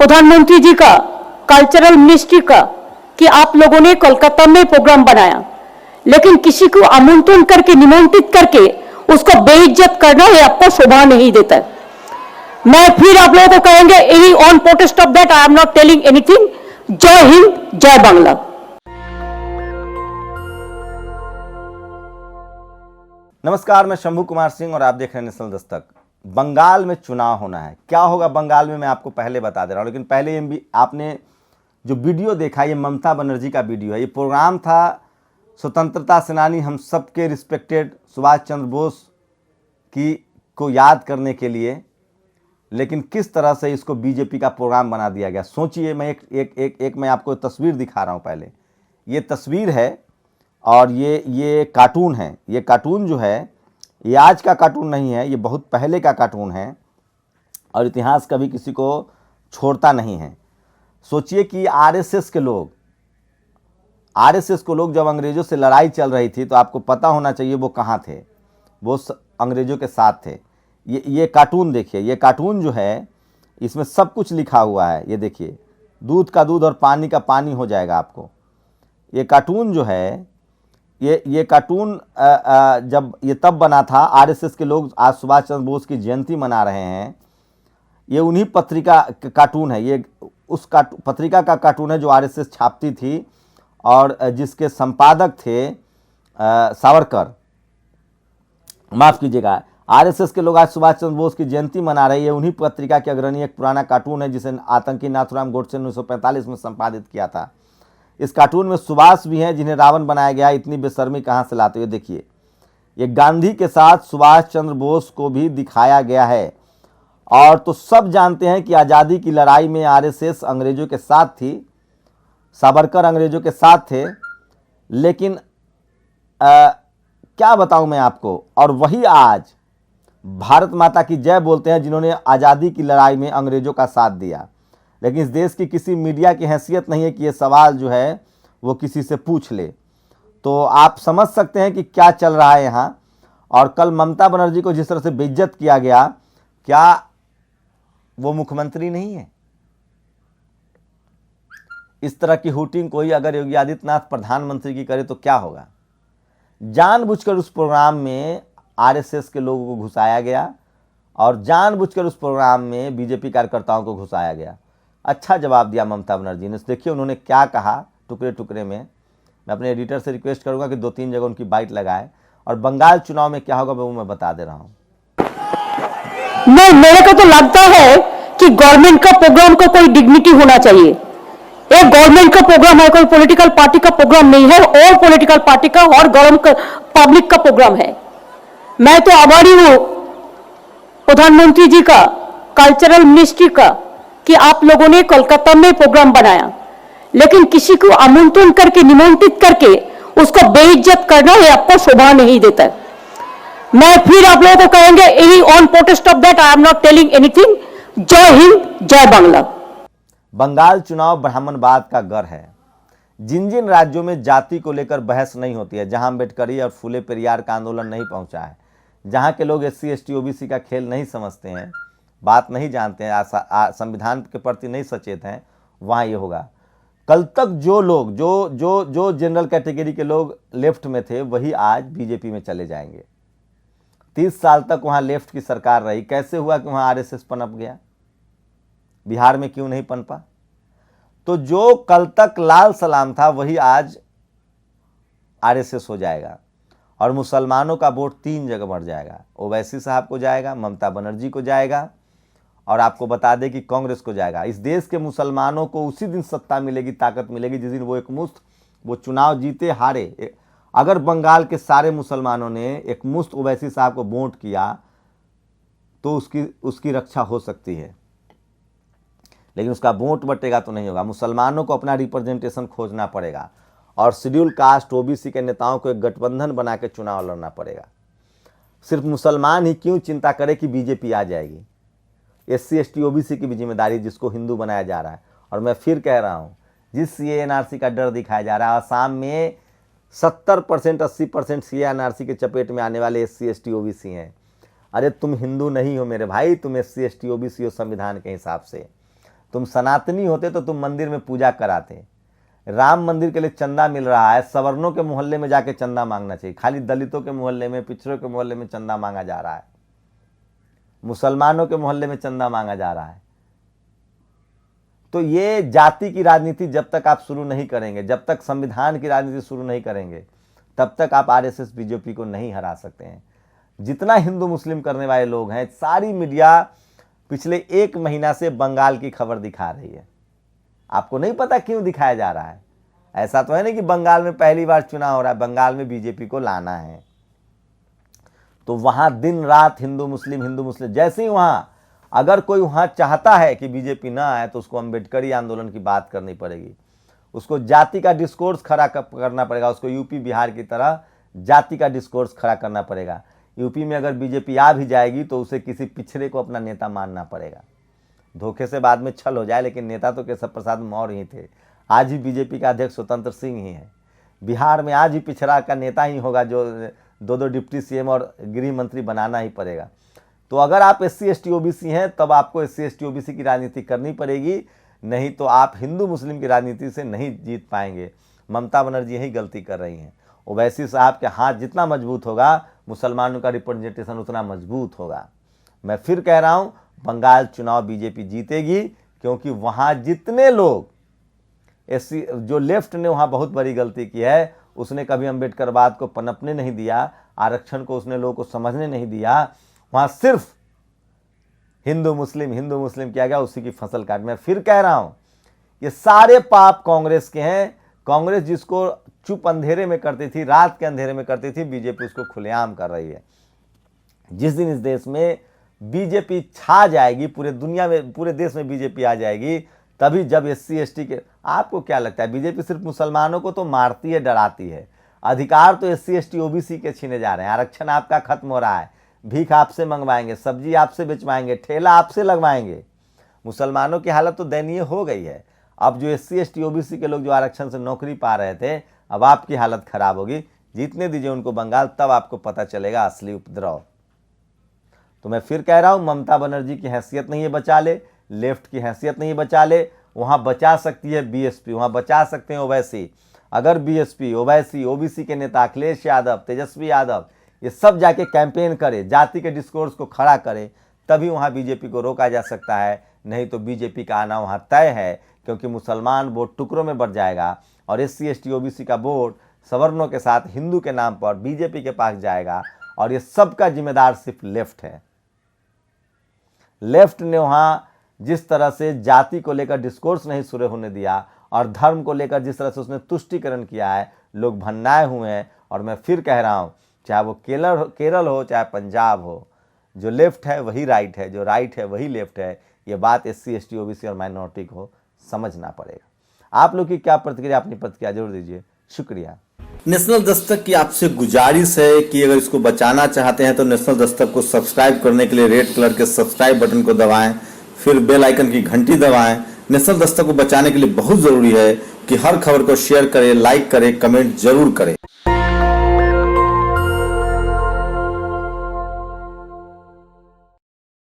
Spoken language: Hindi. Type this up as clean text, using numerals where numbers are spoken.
प्रधानमंत्री जी का, कल्चरल मिनिस्ट्री का, कि आप लोगों ने कोलकाता में प्रोग्राम बनाया, लेकिन किसी को आमंत्रण करके, निमंत्रित करके उसको बेइज्जत करना ये आपको शोभा नहीं देता है। मैं फिर आप लोगों को कहेंगे, any on protest of that I am not telling anything. जय हिंद, जय बांग्ला। नमस्कार, मैं शंभू कुमार सिंह और आप देख रहे हैं नेशनल दस्तक। बंगाल में चुनाव होना है। क्या होगा बंगाल में मैं आपको पहले बता दे रहा हूं, लेकिन पहले ये आपने जो वीडियो देखा, ये ममता बनर्जी का वीडियो है। ये प्रोग्राम था स्वतंत्रता सेनानी, हम सबके रिस्पेक्टेड सुभाष चंद्र बोस को याद करने के लिए, लेकिन किस तरह से इसको बीजेपी का प्रोग्राम बना दिया गया। सोचिए, मैं एक मैं आपको तस्वीर दिखा रहा हूँ। पहले ये तस्वीर है और ये कार्टून है। ये कार्टून जो है, ये आज का कार्टून नहीं है, ये बहुत पहले का कार्टून है और इतिहास कभी किसी को छोड़ता नहीं है। सोचिए कि आरएसएस के लोग जब अंग्रेज़ों से लड़ाई चल रही थी, तो आपको पता होना चाहिए वो कहाँ थे। वो अंग्रेज़ों के साथ थे। ये कार्टून देखिए। ये कार्टून जो है, इसमें सब कुछ लिखा हुआ है। ये देखिए, दूध का दूध और पानी का पानी हो जाएगा आपको। ये कार्टून जो है, ये कार्टून जब ये तब बना था, आरएसएस के लोग आज सुभाष चंद्र बोस की जयंती मना रहे हैं। ये उन्हीं पत्रिका कार्टून है। ये उस पत्रिका का कार्टून है जो आरएसएस छापती थी और जिसके संपादक थे सावरकर। माफ़ कीजिएगा, आरएसएस के लोग आज सुभाष चंद्र बोस की जयंती मना रहे हैं। उन्हीं पत्रिका के अग्रणी एक पुराना कार्टून है जिसे आतंकी नाथूराम गोडसे ने 1945 में संपादित किया था। इस कार्टून में सुभाष भी हैं, जिन्हें रावण बनाया गया। इतनी बेशर्मी कहाँ से लाते हुए देखिए। ये गांधी के साथ सुभाष चंद्र बोस को भी दिखाया गया है। और तो सब जानते हैं कि आज़ादी की लड़ाई में आरएसएस अंग्रेजों के साथ थी, सावरकर अंग्रेजों के साथ थे। लेकिन क्या बताऊं मैं आपको। और वही आज भारत माता की जय बोलते हैं, जिन्होंने आज़ादी की लड़ाई में अंग्रेजों का साथ दिया। लेकिन इस देश की किसी मीडिया की हैसियत नहीं है कि ये सवाल जो है वो किसी से पूछ ले। तो आप समझ सकते हैं कि क्या चल रहा है यहाँ। और कल ममता बनर्जी को जिस तरह से बेइज्जत किया गया, क्या वो मुख्यमंत्री नहीं है? इस तरह की हुटिंग कोई अगर योगी आदित्यनाथ प्रधानमंत्री की करे तो क्या होगा। जानबूझकर उस प्रोग्राम में आरएसएस के लोगों को घुसाया गया और जानबूझकर उस प्रोग्राम में बीजेपी कार्यकर्ताओं को घुसाया गया। अच्छा जवाब दिया ममता बनर्जी ने। देखिए उन्होंने क्या कहा टुकड़े टुकड़े में। मैं अपने एडिटर से रिक्वेस्ट करूंगा कि 2-3 जगह उनकी बाइट लगाए। और बंगाल चुनाव में क्या होगा वो मैं बता दे रहा हूं। नहीं, मेरे को तो लगता है कि गवर्नमेंट का प्रोग्राम का कोई डिग्निटी होना चाहिए। एक गवर्नमेंट का प्रोग्राम है, कोई पॉलिटिकल पार्टी का प्रोग्राम नहीं है। और पॉलिटिकल पार्टी का और गवर्नमेंट पब्लिक का प्रोग्राम है। मैं तो आभारी हूं प्रधानमंत्री जी का, कल्चरल मिनिस्ट्री का, कि आप लोगों ने कोलकाता में प्रोग्राम बनाया, लेकिन किसी को आमंत्रण करके, निमंत्रित करके उसको बेइज्जत करना ये आपको शोभा नहीं देता है। मैं फिर आप लोगों को कहेंगे, any on protest of that I am not telling anything. जय हिंद, जय बांग्ला। बंगाल चुनाव ब्राह्मणवाद का गढ़ है। जिन जिन राज्यों में जाति को लेकर बहस नहीं होती है, जहां अम्बेडकरी और फूले पेरियार का आंदोलन नहीं पहुंचा है, जहां के लोग SC ST OBC का खेल नहीं समझते हैं, बात नहीं जानते हैं, संविधान के प्रति नहीं सचेत हैं, वहाँ ये होगा। कल तक जो लोग जो जनरल कैटेगरी के लोग लेफ्ट में थे, वही आज बीजेपी में चले जाएंगे। 30 साल तक वहाँ लेफ्ट की सरकार रही। कैसे हुआ कि वहाँ आरएसएस पनप गया? बिहार में क्यों नहीं पनपा? तो जो कल तक लाल सलाम था, वही आज आरएसएस हो जाएगा। और मुसलमानों का वोट 3 जगह बढ़ जाएगा। ओवैसी साहब को जाएगा, ममता बनर्जी को जाएगा, और आपको बता दें कि कांग्रेस को जाएगा। इस देश के मुसलमानों को उसी दिन सत्ता मिलेगी, ताकत मिलेगी, जिस दिन वो एकमुश्त वो चुनाव जीते हारे। अगर बंगाल के सारे मुसलमानों ने एकमुश्त ओवैसी साहब को वोट किया तो उसकी रक्षा हो सकती है, लेकिन उसका वोट बटेगा तो नहीं होगा। मुसलमानों को अपना रिप्रेजेंटेशन खोजना पड़ेगा और शेड्यूल कास्ट OBC के नेताओं को एक गठबंधन बना के चुनाव लड़ना पड़ेगा। सिर्फ मुसलमान ही क्यों चिंता करे कि बीजेपी आ जाएगी। SC ST OBC की भी जिम्मेदारी, जिसको हिंदू बनाया जा रहा है। और मैं फिर कह रहा हूँ, जिस CAA NRC का डर दिखाया जा रहा है, आसाम में 70% 80% CAA NRC के चपेट में आने वाले SC ST OBC हैं। अरे तुम हिंदू नहीं हो मेरे भाई, तुम SC ST OBC हो संविधान के हिसाब से। तुम सनातनी होते तो तुम मंदिर में पूजा कराते। राम मंदिर के लिए चंदा मिल रहा है, सवर्णों के मोहल्ले में जाके चंदा मांगना चाहिए, खाली दलितों के मोहल्ले में, पिछड़ों के मोहल्ले में चंदा मांगा जा रहा है, मुसलमानों के मोहल्ले में चंदा मांगा जा रहा है। तो ये जाति की राजनीति जब तक आप शुरू नहीं करेंगे, जब तक संविधान की राजनीति शुरू नहीं करेंगे, तब तक आप आरएसएस बीजेपी को नहीं हरा सकते हैं। जितना हिंदू मुस्लिम करने वाले लोग हैं, सारी मीडिया पिछले 1 महीना से बंगाल की खबर दिखा रही है। आपको नहीं पता क्यों दिखाया जा रहा है? ऐसा तो है नहीं कि बंगाल में पहली बार चुनाव हो रहा है, बंगाल में बीजेपी को लाना है, तो वहां दिन रात हिंदू मुस्लिम, जैसे ही वहां अगर कोई वहां चाहता है कि बीजेपी ना आए तो उसको अम्बेडकरी आंदोलन की बात करनी पड़ेगी, उसको जाति का डिस्कोर्स खड़ा करना पड़ेगा, उसको यूपी बिहार की तरह जाति का डिस्कोर्स खड़ा करना पड़ेगा। यूपी में अगर बीजेपी आ भी जाएगी तो उसे किसी पिछड़े को अपना नेता मानना पड़ेगा। धोखे से बाद में छल हो जाए, लेकिन नेता तो केशव प्रसाद मौर्य ही थे, आज ही बीजेपी का अध्यक्ष स्वतंत्र सिंह ही है। बिहार में आज ही पिछड़ा का नेता ही होगा जो 2 डिप्टी सीएम और गृह मंत्री बनाना ही पड़ेगा। तो अगर आप SC ST OBC हैं तब आपको SC ST OBC की राजनीति करनी पड़ेगी, नहीं तो आप हिंदू मुस्लिम की राजनीति से नहीं जीत पाएंगे। ममता बनर्जी यही गलती कर रही हैं। ओवैसी साहब के हाथ जितना मजबूत होगा, मुसलमानों का रिप्रेजेंटेशन उतना मजबूत होगा। मैं फिर कह रहा हूं, बंगाल चुनाव बीजेपी जीतेगी, क्योंकि वहां जितने लोग जो लेफ्ट ने वहां बहुत बड़ी गलती की है, उसने कभी अम्बेडकरवाद को पनपने नहीं दिया, आरक्षण को उसने लोगों को समझने नहीं दिया। वहां सिर्फ हिंदू मुस्लिम किया गया, उसी की फसल काट। मैं फिर कह रहा हूं, ये सारे पाप कांग्रेस के हैं। कांग्रेस जिसको चुप अंधेरे में करती थी, रात के अंधेरे में करती थी, बीजेपी उसको खुलेआम कर रही है। जिस दिन इस देश में बीजेपी छा जाएगी, पूरे दुनिया में, पूरे देश में बीजेपी आ जाएगी, तभी जब SC ST के, आपको क्या लगता है बीजेपी सिर्फ मुसलमानों को तो मारती है, डराती है? अधिकार तो SC ST OBC के छीने जा रहे हैं। आरक्षण आपका खत्म हो रहा है, भीख आपसे मंगवाएंगे, सब्जी आपसे बिचवाएंगे, ठेला आपसे लगवाएंगे। मुसलमानों की हालत तो दयनीय हो गई है। अब जो SC ST OBC के लोग जो आरक्षण से नौकरी पा रहे थे, अब आपकी हालत खराब होगी। जीतने दीजिए उनको बंगाल, तब आपको पता चलेगा असली उपद्रव। तो मैं फिर कह रहा हूं, ममता बनर्जी की हैसियत नहीं है बचा ले, लेफ्ट की हैसियत नहीं बचा ले। वहां बचा सकती है BSP, वहां बचा सकते हैं ओवैसी। अगर BSP, ओवैसी, OBC के नेता अखिलेश यादव, तेजस्वी यादव, ये सब जाके कैंपेन करे, जाति के डिस्कोर्स को खड़ा करे, तभी वहां बीजेपी को रोका जा सकता है। नहीं तो बीजेपी का आना वहां तय है, क्योंकि मुसलमान वोट टुकड़ों में बढ़ जाएगा और SC ST OBC का वोट सवर्णों के साथ हिंदू के नाम पर बीजेपी के पास जाएगा। और ये सबका जिम्मेदार सिर्फ लेफ्ट है। लेफ्ट ने वहां जिस तरह से जाति को लेकर डिस्कोर्स नहीं शुरू होने दिया और धर्म को लेकर जिस तरह से उसने तुष्टिकरण किया है, लोग भन्नाए हुए हैं। और मैं फिर कह रहा हूं, चाहे वो केरल हो, चाहे पंजाब हो, जो लेफ्ट है वही राइट है, जो राइट है वही लेफ्ट है। ये बात SC ST OBC और माइनॉरिटी को समझना पड़ेगा। आप लोग की क्या प्रतिक्रिया, अपनी प्रतिक्रिया जरूर दीजिए। शुक्रिया। नेशनल दस्तक की आपसे गुजारिश है कि अगर इसको बचाना चाहते हैं तो नेशनल दस्तक को सब्सक्राइब करने के लिए रेड कलर के सब्सक्राइब बटन को दबाएं, फिर बेल आइकन की घंटी दबाएं। नेशनल दस्तक को बचाने के लिए बहुत जरूरी है कि हर खबर को शेयर करें, लाइक करें, कमेंट जरूर करें।